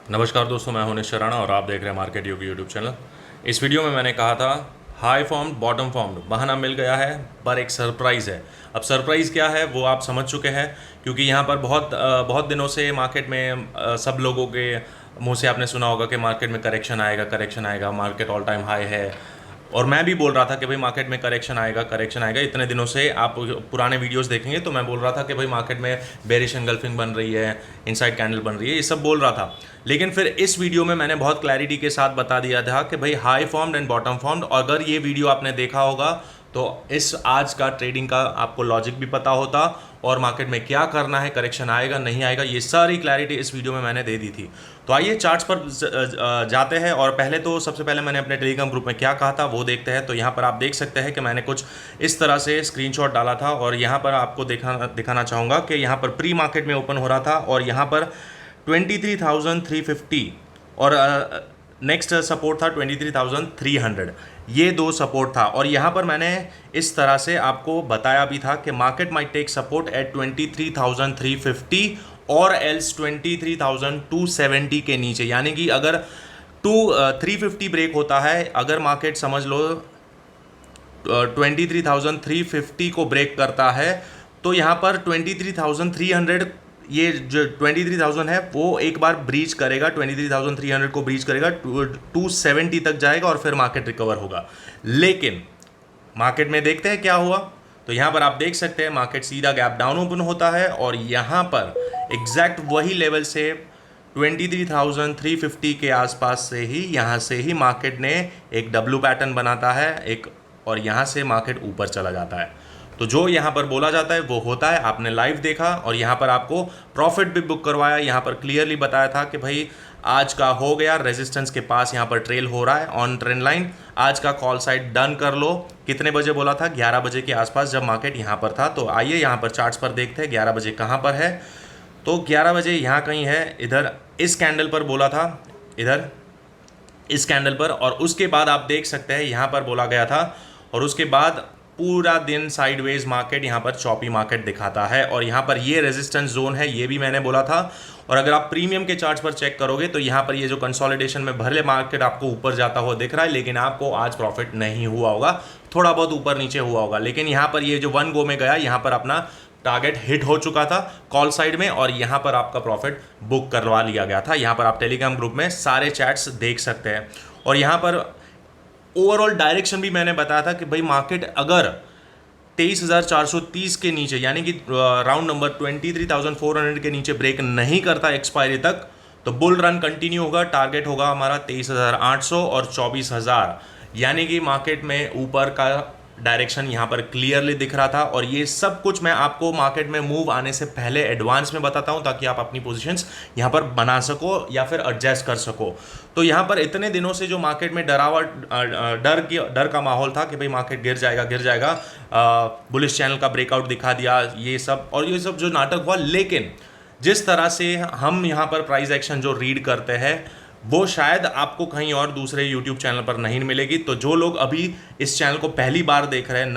नमस्कार दोस्तों, मैं हूं निश्चय राणा और आप देख रहे हैं मार्केट योगी यूट्यूब चैनल। इस वीडियो में मैंने कहा था हाई फॉर्म्ड बॉटम फॉर्म्ड बहाना मिल गया है, पर एक सरप्राइज़ है। अब सरप्राइज़ क्या है वो आप समझ चुके हैं, क्योंकि यहाँ पर बहुत दिनों से मार्केट में सब लोगों के मुंह से आपने सुना होगा कि मार्केट में करेक्शन आएगा, मार्केट ऑल टाइम हाई है। और मैं भी बोल रहा था कि भाई मार्केट में करेक्शन आएगा। इतने दिनों से आप पुराने वीडियोस देखेंगे तो मैं बोल रहा था कि भाई मार्केट में बेरिश एंगल्फिंग बन रही है, इनसाइड कैंडल बन रही है, ये सब बोल रहा था। लेकिन फिर इस वीडियो में मैंने बहुत क्लैरिटी के साथ बता दिया था कि भाई high formed and bottom formed. अगर ये वीडियो आपने देखा होगा तो इस आज का ट्रेडिंग का आपको लॉजिक भी पता होता और मार्केट में क्या करना है, करेक्शन आएगा नहीं आएगा, ये सारी क्लैरिटी इस वीडियो में मैंने दे दी थी। तो आइए चार्ट्स पर जाते हैं। और पहले तो सबसे पहले मैंने अपने टेलीग्राम ग्रुप में क्या कहा था वो देखते हैं। तो यहाँ पर आप देख सकते हैं कि मैंने कुछ इस तरह से स्क्रीनशॉट डाला था और यहाँ पर आपको दिखाना चाहूँगा कि यहाँ पर प्री मार्केट में ओपन हो रहा था और यहाँ पर 23,350 और नेक्स्ट सपोर्ट था 23,300। ये दो सपोर्ट था और यहाँ पर मैंने इस तरह से आपको बताया भी था कि market might take support at 23,350 और एल्स 23,270 के नीचे। यानी कि अगर 350 ब्रेक होता है, अगर मार्केट समझ लो 23,350 को ब्रेक करता है तो यहाँ पर 23,300, ये जो 23,000 है वो एक बार ब्रीच करेगा, 23,300 को ब्रीच करेगा, 270 तक जाएगा और फिर मार्केट रिकवर होगा। लेकिन मार्केट में देखते हैं क्या हुआ। तो यहाँ पर आप देख सकते हैं मार्केट सीधा गैप डाउन ओपन होता है और यहाँ पर एग्जैक्ट वही लेवल से 23,350 के आसपास से ही यहाँ से ही मार्केट ने एक डब्ल्यू पैटर्न बनाता है एक, और यहाँ से मार्केट ऊपर चला जाता है। तो जो यहाँ पर बोला जाता है वो होता है। आपने लाइव देखा और यहाँ पर आपको प्रॉफिट भी बुक करवाया। यहाँ पर क्लियरली बताया था कि भाई आज का हो गया, रेजिस्टेंस के पास यहाँ पर ट्रेल हो रहा है ऑन ट्रेंड लाइन, आज का कॉल साइड डन कर लो। कितने बजे बोला था? 11 बजे के आसपास, जब मार्केट यहाँ पर था। तो आइए यहाँ पर चार्ट्स पर देखते हैं 11 बजे कहाँ पर है। तो 11 बजे यहाँ कहीं है, इधर इस कैंडल पर बोला था, इधर इस कैंडल पर। और उसके बाद आप देख सकते हैं यहाँ पर बोला गया था और उसके बाद पूरा दिन साइडवेज मार्केट यहाँ पर चॉपी मार्केट दिखाता है और यहाँ पर ये रेजिस्टेंस जोन है, ये भी मैंने बोला था। और अगर आप प्रीमियम के चार्ट्स पर चेक करोगे तो यहाँ पर ये जो कंसोलिडेशन में भले मार्केट आपको ऊपर जाता हुआ दिख रहा है, लेकिन आपको आज प्रॉफिट नहीं हुआ होगा, थोड़ा बहुत ऊपर नीचे हुआ होगा। लेकिन यहाँ पर ये जो वन गो में गया, यहाँ पर अपना टारगेट हिट हो चुका था कॉल साइड में और यहाँ पर आपका प्रॉफिट बुक करवा लिया गया था। यहाँ पर आप टेलीग्राम ग्रुप में सारे चैट्स देख सकते हैं। और यहाँ पर ओवरऑल डायरेक्शन भी मैंने बताया था कि भाई मार्केट अगर 23,430 के नीचे, यानी कि राउंड नंबर 23,400 के नीचे ब्रेक नहीं करता एक्सपायरी तक, तो बुल रन कंटिन्यू होगा। टारगेट होगा हमारा 23,800 और 24,000। यानी कि मार्केट में ऊपर का डायरेक्शन यहाँ पर क्लियरली दिख रहा था। और ये सब कुछ मैं आपको मार्केट में मूव आने से पहले एडवांस में बताता हूँ, ताकि आप अपनी पोजीशंस यहाँ पर बना सको या फिर एडजस्ट कर सको। तो यहाँ पर इतने दिनों से जो मार्केट में डर का माहौल था कि भाई मार्केट गिर जाएगा, बुलिश चैनल का ब्रेकआउट दिखा दिया, ये सब जो नाटक हुआ। लेकिन जिस तरह से हम यहाँ पर प्राइस एक्शन जो रीड करते हैं वो शायद आपको कहीं और दूसरे यूट्यूब चैनल पर नहीं मिलेगी। तो जो लोग अभी इस चैनल को पहली बार देख रहे हैं,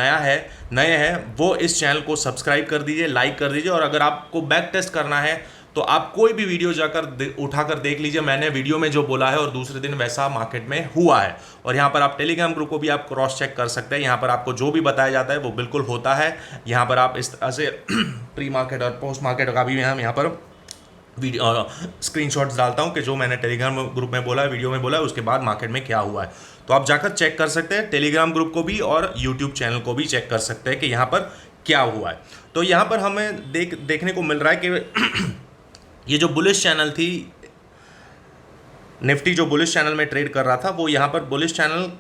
नए हैं, वो इस चैनल को सब्सक्राइब कर दीजिए, लाइक कर दीजिए। और अगर आपको बैक टेस्ट करना है तो आप कोई भी वीडियो जाकर उठाकर देख लीजिए, मैंने वीडियो में जो बोला है और दूसरे दिन वैसा मार्केट में हुआ है। और यहाँ पर आप टेलीग्राम ग्रुप को भी आप क्रॉस चेक कर सकते हैं। यहाँ पर आपको जो भी बताया जाता है वो बिल्कुल होता है। यहाँ पर आप इस तरह से प्री मार्केट और पोस्ट मार्केट का भी हम यहाँ पर वीडियो स्क्रीनशॉट्स डालता हूं कि जो मैंने टेलीग्राम ग्रुप में बोला है, वीडियो में बोला है, उसके बाद मार्केट में क्या हुआ है। तो आप जाकर चेक कर सकते हैं, टेलीग्राम ग्रुप को भी और यूट्यूब चैनल को भी चेक कर सकते हैं कि यहाँ पर क्या हुआ है। तो यहाँ पर हमें देखने को मिल रहा है कि ये जो बुलिश चैनल थी, निफ्टी जो बुलिश चैनल में ट्रेड कर रहा था, वो यहाँ पर बुलिश चैनल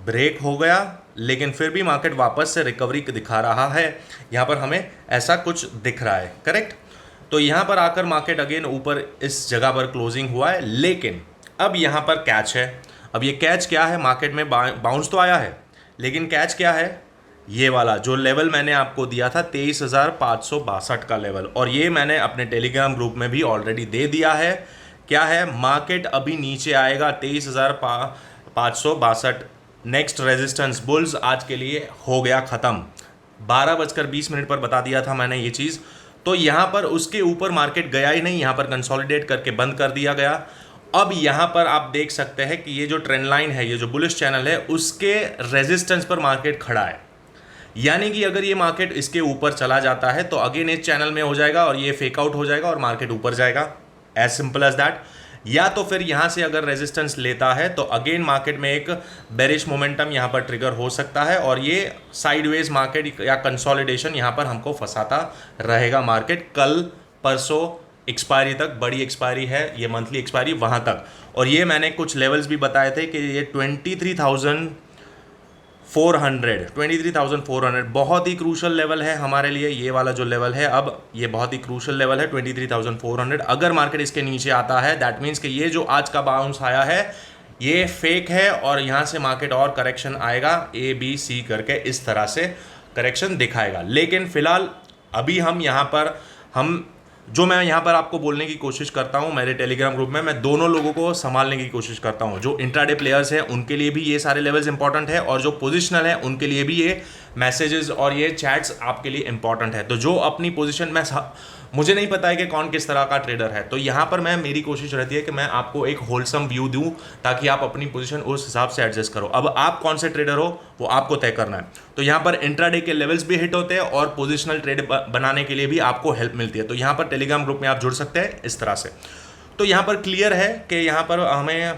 ब्रेक हो गया, लेकिन फिर भी मार्केट वापस से रिकवरी दिखा रहा है। यहाँ पर हमें ऐसा कुछ दिख रहा है, करेक्ट। तो यहाँ पर आकर मार्केट अगेन ऊपर इस जगह पर क्लोजिंग हुआ है। लेकिन अब यहाँ पर कैच है। अब ये कैच क्या है? मार्केट में बाउंस तो आया है, लेकिन कैच क्या है? ये वाला जो लेवल मैंने आपको दिया था 23,562 का लेवल, और ये मैंने अपने टेलीग्राम ग्रुप में भी ऑलरेडी दे दिया है। क्या है? मार्केट अभी नीचे आएगा 23,562। नेक्स्ट रेजिस्टेंस बुल्स आज के लिए हो गया ख़त्म। 12:20 पर बता दिया था मैंने ये चीज़। तो यहाँ पर उसके ऊपर मार्केट गया ही नहीं, यहाँ पर कंसोलिडेट करके बंद कर दिया गया। अब यहाँ पर आप देख सकते हैं कि ये जो ट्रेंड लाइन है, ये जो बुलिश चैनल है, उसके रेजिस्टेंस पर मार्केट खड़ा है। यानी कि अगर ये मार्केट इसके ऊपर चला जाता है तो अगेन इस चैनल में हो जाएगा और ये फेक आउट हो जाएगा और मार्केट ऊपर जाएगा, एज सिंपल एज दैट। या तो फिर यहां से अगर रेजिस्टेंस लेता है तो अगेन मार्केट में एक बेरिश मोमेंटम यहां पर ट्रिगर हो सकता है और ये साइडवेज मार्केट या कंसोलिडेशन यहां पर हमको फंसाता रहेगा मार्केट कल परसों एक्सपायरी तक। बड़ी एक्सपायरी है ये, मंथली एक्सपायरी वहां तक। और ये मैंने कुछ लेवल्स भी बताए थे कि ये 23,400 बहुत ही क्रूशल लेवल है हमारे लिए। ये वाला जो लेवल है अब, ये बहुत ही क्रूशल लेवल है 23,400। अगर मार्केट इसके नीचे आता है दैट मीन्स कि ये जो आज का बाउंस आया है ये फेक है और यहाँ से मार्केट और करेक्शन आएगा, ए बी सी करके इस तरह से करेक्शन दिखाएगा। लेकिन फिलहाल अभी हम यहाँ पर मैं यहाँ पर आपको बोलने की कोशिश करता हूँ, मेरे टेलीग्राम ग्रुप में मैं दोनों लोगों को संभालने की कोशिश करता हूँ। जो इंट्राडे प्लेयर्स हैं उनके लिए भी ये सारे लेवल्स इंपॉर्टेंट है और जो पोजिशनल है उनके लिए भी ये मैसेजेस और ये चैट्स आपके लिए इंपॉर्टेंट है। तो जो अपनी पोजीशन में, मुझे नहीं पता है कि कौन किस तरह का ट्रेडर है, तो यहाँ पर मेरी कोशिश रहती है कि मैं आपको एक होलसम व्यू दूँ ताकि आप अपनी पोजीशन उस हिसाब से एडजस्ट करो। अब आप कौन से ट्रेडर हो वो आपको तय करना है। तो यहाँ पर इंट्राडे के लेवल्स भी हिट होते हैं और पोजिशनल ट्रेड बनाने के लिए भी आपको हेल्प मिलती है। तो यहाँ पर टेलीग्राम ग्रुप में आप जुड़ सकते हैं इस तरह से। तो यहाँ पर क्लियर है कि यहाँ पर हमें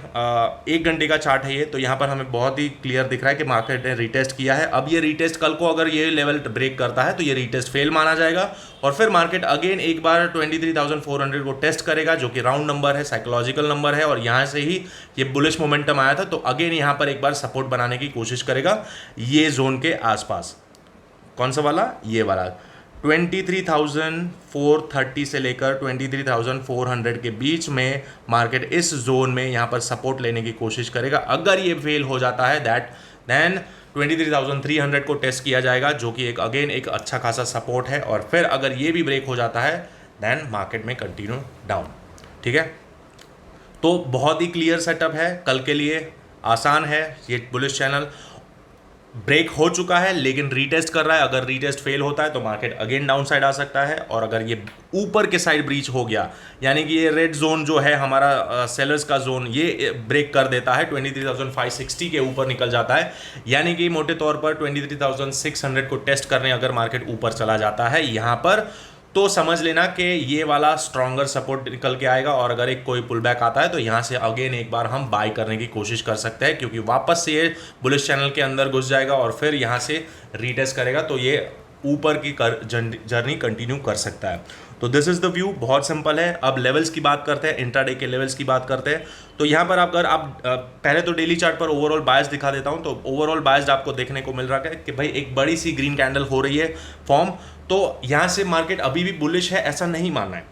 1 घंटे का चार्ट है ये, तो यहाँ पर हमें बहुत ही क्लियर दिख रहा है कि मार्केट ने रीटेस्ट किया है। अब ये रीटेस्ट कल को अगर ये लेवल ब्रेक करता है तो ये रीटेस्ट फेल माना जाएगा और फिर मार्केट अगेन एक बार 23,400 को टेस्ट करेगा, जो कि राउंड नंबर है, साइकोलॉजिकल नंबर है और यहाँ से ही ये बुलिश मोमेंटम आया था। तो अगेन यहाँ पर एक बार सपोर्ट बनाने की कोशिश करेगा ये जोन के आसपास। कौन सा वाला? ये वाला 23,430 से लेकर 23,400 के बीच में मार्केट इस जोन में यहाँ पर सपोर्ट लेने की कोशिश करेगा। अगर ये फेल हो जाता है देन 23,300 को टेस्ट किया जाएगा, जो कि एक अगेन एक अच्छा खासा सपोर्ट है। और फिर अगर ये भी ब्रेक हो जाता है देन मार्केट में कंटिन्यू डाउन। ठीक है, तो बहुत ही क्लियर सेटअप है कल के लिए, आसान है। ये बुलिश चैनल ब्रेक हो चुका है लेकिन रीटेस्ट कर रहा है। अगर रीटेस्ट फेल होता है तो मार्केट अगेन डाउन साइड आ सकता है और अगर ये ऊपर के साइड ब्रीच हो गया, यानी कि ये रेड जोन जो है हमारा सेलर्स का जोन, ये ब्रेक कर देता है, 23,560 के ऊपर निकल जाता है, यानी कि मोटे तौर पर 23,600 को टेस्ट करने अगर मार्केट ऊपर चला जाता है यहाँ पर, तो समझ लेना कि ये वाला स्ट्रॉन्गर सपोर्ट निकल के आएगा। और अगर एक कोई पुल बैक आता है तो यहाँ से अगेन एक बार हम बाय करने की कोशिश कर सकते हैं, क्योंकि वापस से ये बुलिश चैनल के अंदर घुस जाएगा और फिर यहाँ से रीटेस्ट करेगा तो ये ऊपर की जर्नी कंटिन्यू कर सकता है। तो दिस इज़ द व्यू, बहुत सिंपल है। अब लेवल्स की बात करते हैं, इंट्राडे के लेवल्स की बात करते हैं। तो यहाँ पर अगर आप पहले तो डेली चार्ट पर ओवरऑल बायस दिखा देता हूँ, तो ओवरऑल बायस आपको देखने को मिल रहा है कि भाई एक बड़ी सी ग्रीन कैंडल हो रही है फॉर्म। तो यहाँ से मार्केट अभी भी बुलिश है ऐसा नहीं मानना है,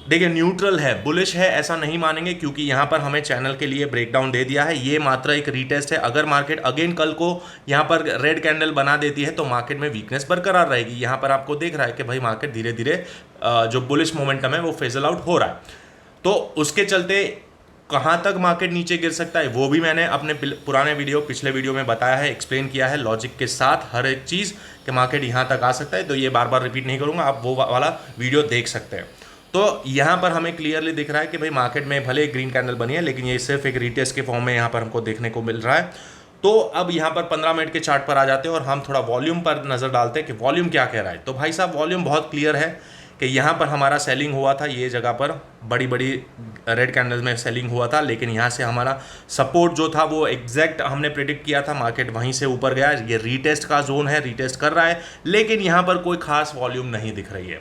देखिए न्यूट्रल है, बुलिश है ऐसा नहीं मानेंगे, क्योंकि यहाँ पर हमें चैनल के लिए ब्रेकडाउन दे दिया है। ये मात्र एक रीटेस्ट है। अगर मार्केट अगेन कल को यहाँ पर रेड कैंडल बना देती है तो मार्केट में वीकनेस बरकरार रहेगी। यहाँ पर आपको देख रहा है कि भाई मार्केट धीरे धीरे जो बुलिश मोमेंटम है वो फेजल आउट हो रहा है। तो उसके चलते कहाँ तक मार्केट नीचे गिर सकता है वो भी मैंने अपने पुराने पिछले वीडियो में बताया है, एक्सप्लेन किया है लॉजिक के साथ हर एक चीज़ कि मार्केट यहाँ तक आ सकता है। तो ये बार बार रिपीट नहीं करूँगा, आप वो वाला वीडियो देख सकते हैं। तो यहाँ पर हमें क्लियरली दिख रहा है कि भाई मार्केट में भले ग्रीन कैंडल बनी है लेकिन ये सिर्फ एक रीटेस्ट के फॉर्म में यहाँ पर हमको देखने को मिल रहा है। तो अब यहाँ पर 15 मिनट के चार्ट पर आ जाते हैं और हम थोड़ा वॉल्यूम पर नज़र डालते हैं कि वॉल्यूम क्या कह रहा है। तो भाई साहब वॉल्यूम बहुत क्लियर है कि यहाँ पर हमारा सेलिंग हुआ था, ये जगह पर बड़ी बड़ी रेड कैंडल्स में सेलिंग हुआ था, लेकिन यहाँ से हमारा सपोर्ट जो था वो एग्जैक्ट हमने प्रेडिक्ट किया था, मार्केट वहीं से ऊपर गया। ये रीटेस्ट का जोन है, रीटेस्ट कर रहा है, लेकिन यहाँ पर कोई खास वॉल्यूम नहीं दिख रही है,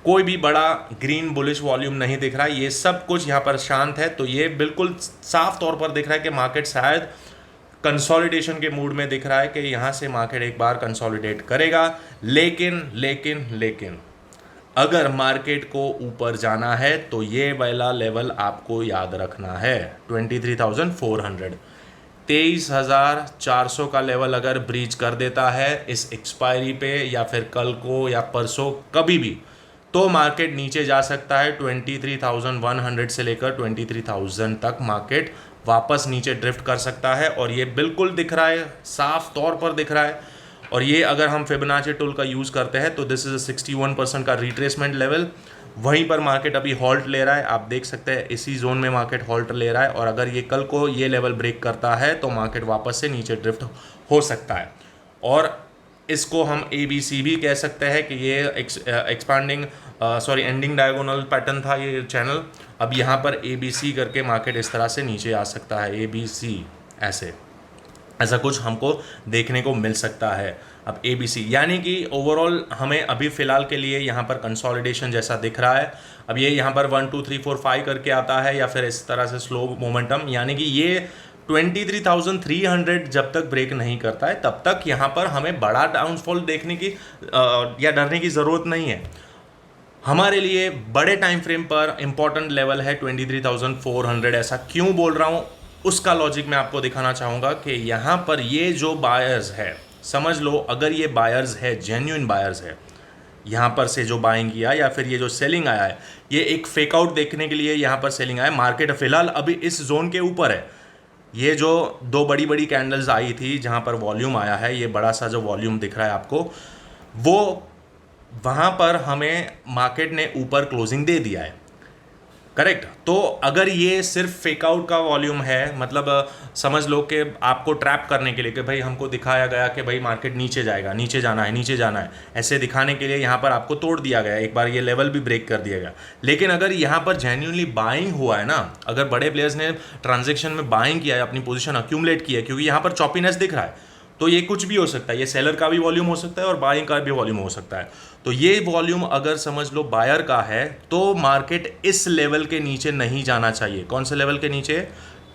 कोई भी बड़ा ग्रीन बुलिश वॉल्यूम नहीं दिख रहा है। ये सब कुछ यहाँ पर शांत है। तो ये बिल्कुल साफ तौर पर दिख रहा है कि मार्केट शायद कंसोलिडेशन के मूड में दिख रहा है कि यहाँ से मार्केट एक बार कंसोलिडेट करेगा। लेकिन अगर मार्केट को ऊपर जाना है तो ये वाला लेवल आपको याद रखना है, 23,400, 23,400 का लेवल अगर ब्रीच कर देता है इस एक्सपायरी पे या फिर कल को या परसों कभी भी, तो मार्केट नीचे जा सकता है। 23,100 से लेकर 23,000 तक मार्केट वापस नीचे ड्रिफ्ट कर सकता है और ये बिल्कुल दिख रहा है, साफ तौर पर दिख रहा है। और ये अगर हम फिबोनाची टूल का यूज़ करते हैं तो दिस इज़ 61% का रिट्रेसमेंट लेवल, वहीं पर मार्केट अभी हॉल्ट ले रहा है, आप देख सकते हैं इसी जोन में मार्केट हॉल्ट ले रहा है, और अगर ये कल को ये लेवल ब्रेक करता है तो मार्केट वापस से नीचे ड्रिफ्ट हो सकता है। और इसको हम ABC भी कह सकते हैं कि ये एक्सपांडिंग एंडिंग डायगोनल पैटर्न था ये चैनल। अब यहाँ पर ABC करके मार्केट इस तरह से नीचे आ सकता है, ABC ऐसा कुछ हमको देखने को मिल सकता है। अब ABC यानी कि ओवरऑल हमें अभी फ़िलहाल के लिए यहाँ पर कंसोलिडेशन जैसा दिख रहा है। अब ये यहाँ पर 1 2 3 4 5 करके आता है या फिर इस तरह से स्लो मोमेंटम, यानी कि ये 23,300 जब तक ब्रेक नहीं करता है तब तक यहाँ पर हमें बड़ा डाउनफॉल देखने की या डरने की ज़रूरत नहीं है। हमारे लिए बड़े टाइम फ्रेम पर इंपॉर्टेंट लेवल है 23,400। ऐसा क्यों बोल रहा हूँ उसका लॉजिक मैं आपको दिखाना चाहूँगा कि यहाँ पर ये जो बायर्स है, समझ लो अगर ये बायर्स है, जेन्युइन बायर्स है, यहाँ पर से जो बाइंग किया या फिर ये जो सेलिंग आया है, ये एक फेक आउट देखने के लिए यहाँ पर सेलिंग आया। मार्केट फिलहाल अभी इस जोन के ऊपर है। ये जो दो बड़ी बड़ी कैंडल्स आई थी जहाँ पर वॉल्यूम आया है, ये बड़ा सा जो वॉल्यूम दिख रहा है आपको, वो वहाँ पर हमें मार्केट ने ऊपर क्लोजिंग दे दिया है, करेक्ट। तो अगर ये सिर्फ फेक आउट का वॉल्यूम है, मतलब समझ लो कि आपको ट्रैप करने के लिए कि भाई हमको दिखाया गया कि भाई मार्केट नीचे जाएगा, नीचे जाना है, नीचे जाना है, ऐसे दिखाने के लिए यहाँ पर आपको तोड़ दिया गया, एक बार ये लेवल भी ब्रेक कर दिया गया। लेकिन अगर यहाँ पर जेन्युइनली बाइंग हुआ है ना, अगर बड़े प्लेयर्स ने ट्रांजेक्शन में बाइंग किया है, अपनी पोजीशन अक्यूमुलेट किया है, क्योंकि यहाँ पर चॉपीनेस दिख रहा है, तो ये कुछ भी हो सकता है, ये सेलर का भी वॉल्यूम हो सकता है और बाइंग का भी वॉल्यूम हो सकता है। तो ये वॉल्यूम अगर समझ लो बायर का है तो मार्केट इस लेवल के नीचे नहीं जाना चाहिए। कौन से लेवल के नीचे?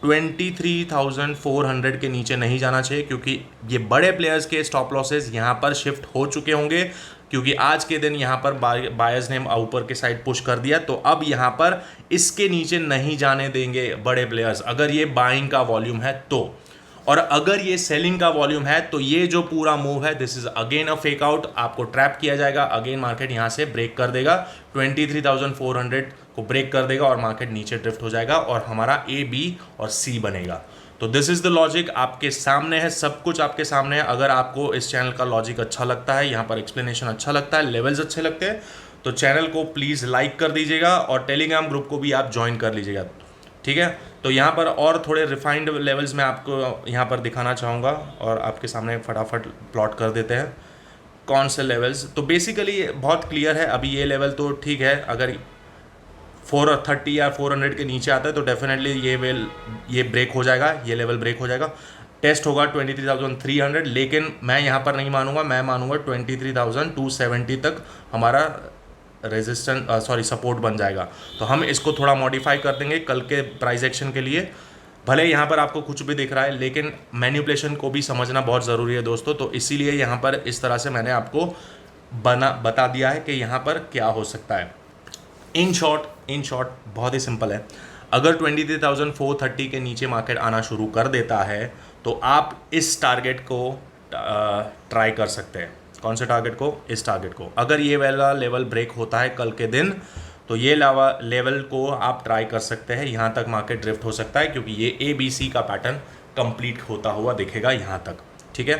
23,400 के नीचे नहीं जाना चाहिए, क्योंकि ये बड़े प्लेयर्स के स्टॉप लॉसेस यहाँ पर शिफ्ट हो चुके होंगे, क्योंकि आज के दिन यहाँ पर बायर्स ने ऊपर के साइड पुश कर दिया, तो अब यहाँ पर इसके नीचे नहीं जाने देंगे बड़े प्लेयर्स, अगर ये बाइंग का वॉल्यूम है तो। और अगर ये सेलिंग का वॉल्यूम है तो ये जो पूरा मूव है, this is again a fake out, आपको ट्रैप किया जाएगा। अगेन मार्केट यहाँ से ब्रेक कर देगा, 23,400 को ब्रेक कर देगा और मार्केट नीचे ड्रिफ्ट हो जाएगा और हमारा A, B और C बनेगा। तो दिस इज द लॉजिक, आपके सामने है, सब कुछ आपके सामने है। अगर आपको इस चैनल का लॉजिक अच्छा लगता है, यहाँ पर एक्सप्लेनेशन अच्छा लगता है, लेवल्स अच्छे लगते हैं, तो चैनल को प्लीज़ लाइक कर दीजिएगा और टेलीग्राम ग्रुप को भी आप ज्वाइन कर लीजिएगा, ठीक है। तो यहाँ पर और थोड़े रिफाइंड लेवल्स मैं आपको यहाँ पर दिखाना चाहूँगा और आपके सामने फटाफट प्लॉट कर देते हैं कौन से लेवल्स। तो बेसिकली बहुत क्लियर है, अभी ये लेवल तो ठीक है, अगर 430 या 400 के नीचे आता है तो डेफिनेटली ये ब्रेक हो जाएगा, ये लेवल ब्रेक हो जाएगा, टेस्ट होगा 23,300। लेकिन मैं यहाँ पर नहीं मानूंगा, मैं मानूंगा 23,270 तक हमारा सपोर्ट बन जाएगा। तो हम इसको थोड़ा मॉडिफाई कर देंगे कल के प्राइस एक्शन के लिए। भले यहाँ पर आपको कुछ भी दिख रहा है, लेकिन मैनिपुलेशन को भी समझना बहुत ज़रूरी है दोस्तों। तो इसीलिए यहाँ पर इस तरह से मैंने आपको बता दिया है कि यहाँ पर क्या हो सकता है। इन शॉर्ट बहुत ही सिंपल है, अगर 23,430 के नीचे मार्केट आना शुरू कर देता है तो आप इस टारगेट को ट्राई कर सकते हैं। कौन से टारगेट को? इस टारगेट को। अगर ये वाला लेवल ब्रेक होता है कल के दिन तो ये लेवल को आप ट्राई कर सकते हैं, यहाँ तक मार्केट ड्रिफ्ट हो सकता है, क्योंकि ये ABC का पैटर्न कंप्लीट होता हुआ दिखेगा यहाँ तक, ठीक है।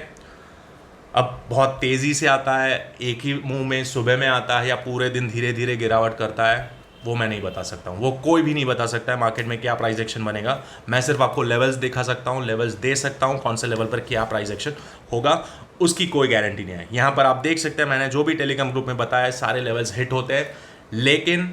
अब बहुत तेज़ी से आता है, एक ही मुंह में सुबह में आता है, या पूरे दिन धीरे धीरे गिरावट करता है, वो मैं नहीं बता सकता हूँ, वो कोई भी नहीं बता सकता है मार्केट में क्या प्राइस एक्शन बनेगा। मैं सिर्फ आपको लेवल्स दिखा सकता हूँ, लेवल्स दे सकता हूँ, कौन से लेवल पर क्या प्राइस एक्शन होगा उसकी कोई गारंटी नहीं है। यहाँ पर आप देख सकते हैं, मैंने जो भी टेलीग्राम ग्रुप में बताया है सारे लेवल्स हिट होते हैं, लेकिन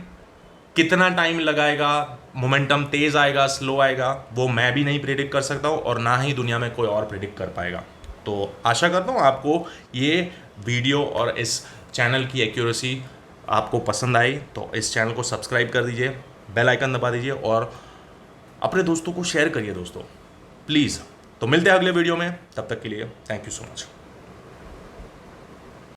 कितना टाइम लगाएगा, मोमेंटम तेज़ आएगा स्लो आएगा, वो मैं भी नहीं प्रेडिक्ट कर सकता हूँ और ना ही दुनिया में कोई और प्रेडिक्ट कर पाएगा। तो आशा करता हूँ आपको ये वीडियो और इस चैनल की एक्यूरेसी आपको पसंद आई, तो इस चैनल को सब्सक्राइब कर दीजिए, बेल आइकन दबा दीजिए और अपने दोस्तों को शेयर करिए दोस्तों, प्लीज़। तो मिलते हैं अगले वीडियो में, तब तक के लिए थैंक यू सो मच।